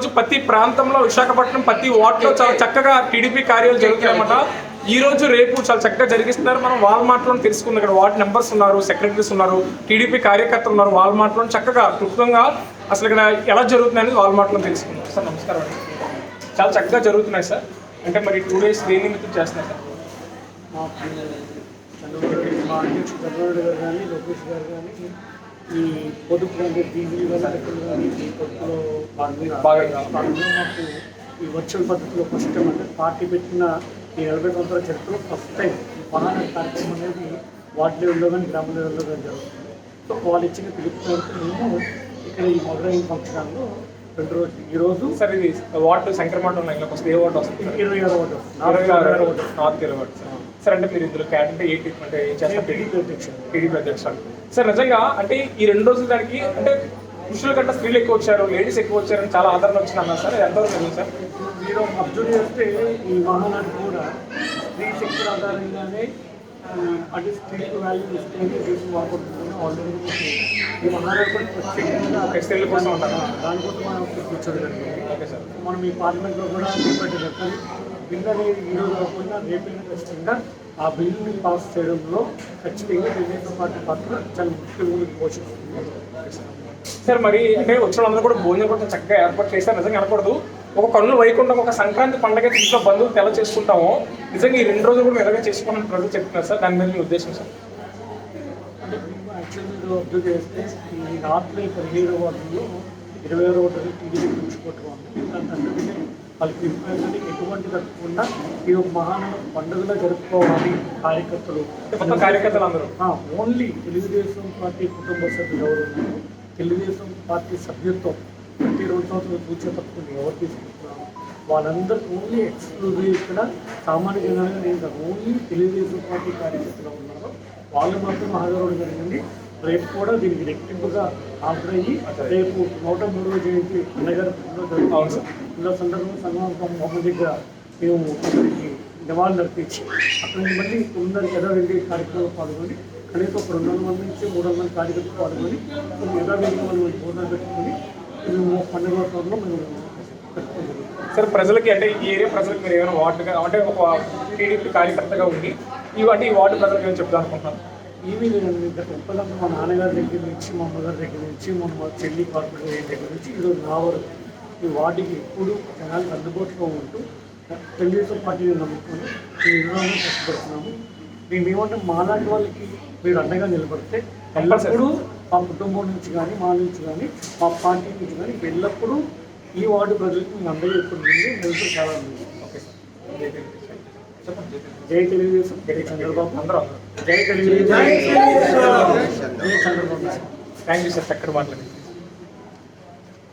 రోజు ప్రతి ప్రాంతంలో విశాఖపట్నం ప్రతి వార్డులో చాలా చక్కగా టీడీపీ కార్యాలు జరుగుతాయన్నమాట. ఈ రోజు రేపు చాలా చక్కగా జరిగిస్తున్నారు. మనం వాల్మార్ట్లో తెలుసుకుందాం. ఇక్కడ వార్డు మెంబర్స్ ఉన్నారు, సెక్రటరీస్ ఉన్నారు, టీడీపీ కార్యకర్తలు ఉన్నారు. వాల్మార్ట్లో చక్కగా క్లుప్తంగా అసలు ఇక్కడ ఎలా జరుగుతున్నాయి అనేది వాల్మార్ట్లో తెలుసుకుందాం. సార్ నమస్కారం అండి. చాలా చక్కగా జరుగుతున్నాయి సార్. అంటే మరి 2 days దేని నిమిత్తం చేస్తున్నారు సార్? మా అధ్యక్షుడు చంద్రబాబు గారు కానీ లోకేష్ గారు కానీ ఈ పొదుపు అంటే డీజిల్ కానీ ఈ పొదుపులో బాగా మాకు ఈ వర్చువల్ పద్ధతిలో ఫస్ట్ టైం అంటే పార్టీ పెట్టిన ఈ 40 సంవత్సరాల చరిత్రలో ఫస్ట్ టైం ఈ మహాన కార్యక్రమం అనేది వార్డు లెవెల్లో కానీ గ్రామ లెవెల్లో కానీ జరుగుతుంది. సో వాళ్ళు ఇచ్చిన పిలుపు మేము ఇక్కడ ఈ మొదలైన ఫంక్షన్లో 2 రోజులు ఈరోజు సార్ ఇది వార్డు శంకరమండలం లైన్లోకి వస్తే ఏ వార్డు వస్తుంది? 26వ వార్డు నార్త్ వార్డు సార్. అంటే మీరు ఇందులో అంటే అంటే ఏం చేస్తారు? టీడీపీ అధ్యక్షులు సార్. నిజంగా అంటే ఈ 2 రోజుల దానికి అంటే పురుషుల కంటే స్త్రీలు ఎక్కువ వచ్చారు, లేడీస్ ఎక్కువ వచ్చారని చాలా ఆదరణ వచ్చింది అన్నారు సార్. ఎంతవరకు నిజం సార్? మీరు అబ్జర్వ్ చేస్తే ఈ మహానాడు కూడా స్త్రీ శక్తి ఆధారంగానే అంటే స్త్రీలకు వాల్యూ ఇస్తేనే దేశం వాడుకుంటున్నాను. ఆల్రెడీ ఈ మహానాడు కూడా ప్రత్యేకంగా స్త్రీల కోసం ఉంటారు. దానికోసం మనం కూర్చోడు జరిగింది. Okay sir. మనం ఈ పార్లమెంట్లో కూడా చేపట్టారు. కానీ బిల్ అనేది ఈరోజు కాకుండా రేపైనా ఖచ్చితంగా ఆ బిల్లుని పాస్ చేయడంలో ఖచ్చితంగా తెలుగుదేశం పార్టీ పాత్ర చాలా ముఖ్యంగా పోషిస్తుంది. సార్ మరి అంటే వచ్చిన వాళ్ళందరూ కూడా భోజనం కూడా చక్కగా ఏర్పాటు చేశారు. నిజంగా అనకూడదు, ఒక కన్నుల వైకుంఠం, ఒక సంక్రాంతి పండుగ ఇంట్లో బంధువులు తెల్ల చేసుకుంటాము. నిజంగా ఈ 2 రోజులు కూడా ఇలాగే చేసుకోవాలని ప్రజలు చెప్తున్నారు సార్. దాని మీద మీ ఉద్దేశం సార్? అంటే మేము యాక్చువల్గా అబ్జర్వ్ చేస్తే ఈ రాత్రి 17వ వార్డులో 26వ వార్డు టీడీపీ చూసుకోవటం అందుకనే వాళ్ళకి ఎటువంటి జరగకుండా ఈ ఒక మహాన పండుగలో జరుపుకోవాలి కార్యకర్తలు అందరూ ఓన్లీ తెలుగుదేశం పార్టీ కుటుంబ సభ్యులు ఎవరు ఉన్నారు, తెలుగుదేశం పార్టీ సభ్యత్వం ప్రతి 2 సంవత్సరాలు కూర్చోపట్టుకుని ఎవరు తీసుకుంటున్నారు వాళ్ళందరూ ఓన్లీ ఎక్స్క్లూజివ్ ఇక్కడ సామాన్య జనాలుగా నేను ఓన్లీ తెలుగుదేశం పార్టీ కార్యకర్తలు ఉన్నారో వాళ్ళు మాత్రం హాజరవడం జరిగింది. రేపు కూడా దీనికి రెట్టింపుగా హాజరయ్యి రేపు 103వ జయంతి అన్నగారు జరుగుతుంది. ఇలా సందర్భంగా సంఘం మొహమ్మద్ దగ్గర మేము అక్కడికి నివాళులు అర్పించి అక్కడి నుంచి మళ్ళీ 9 యథావిధి కార్యక్రమంలో పాల్గొని కనీసం ఒక 200 మంది నుంచి 300 మంది కార్యకర్తలు పాల్గొని యథావిధిగా వాళ్ళు భోజనాలు పెట్టుకుని మేము పండుగ వాతావరణంలో మేము పెట్టుకోగలుగుతాం. సార్ ప్రజలకి అంటే ఈ ఏరియా ప్రజలకు మీరు ఏమైనా వార్డుగా అంటే ఒక టీడీపీ కార్యకర్తగా ఉండి అంటే ఈ వార్డు ప్రజలకు ఏమైనా చెప్తాను అనుకుంటున్నాను? ఏమీ లేదండి. గత ఒప్పందం మా నాన్నగారి దగ్గర నుంచి మా అమ్మగారి దగ్గర నుంచి మా చెల్లి కార్పొరేటర్ దగ్గర నుంచి ఈరోజు నా వరకు ఈ వార్డుకి ఎప్పుడు జనాలకు అందుబాటులో ఉంటూ తెలుగుదేశం పార్టీని నమ్ముకొని మేము కష్టపడుతున్నాము. మేము ఏమంటే మాలాంటి వాళ్ళకి మీరు అండగా నిలబడితే ఎల్లప్పుడూ మా కుటుంబం నుంచి కానీ మా నుంచి కానీ మా పార్టీ నుంచి కానీ ఎల్లప్పుడూ ఈ వార్డు ప్రజలకు మేము అందరూ ఎప్పుడు నిలుస్తూ చాలా ఉంది. Okay sir. జై తెలుగుదేశం, జై చంద్రబాబు, అందరూ జై తెలుగుదేశం, జై చంద్రబాబు. Thank you sir. చక్కటి మాట్లాడి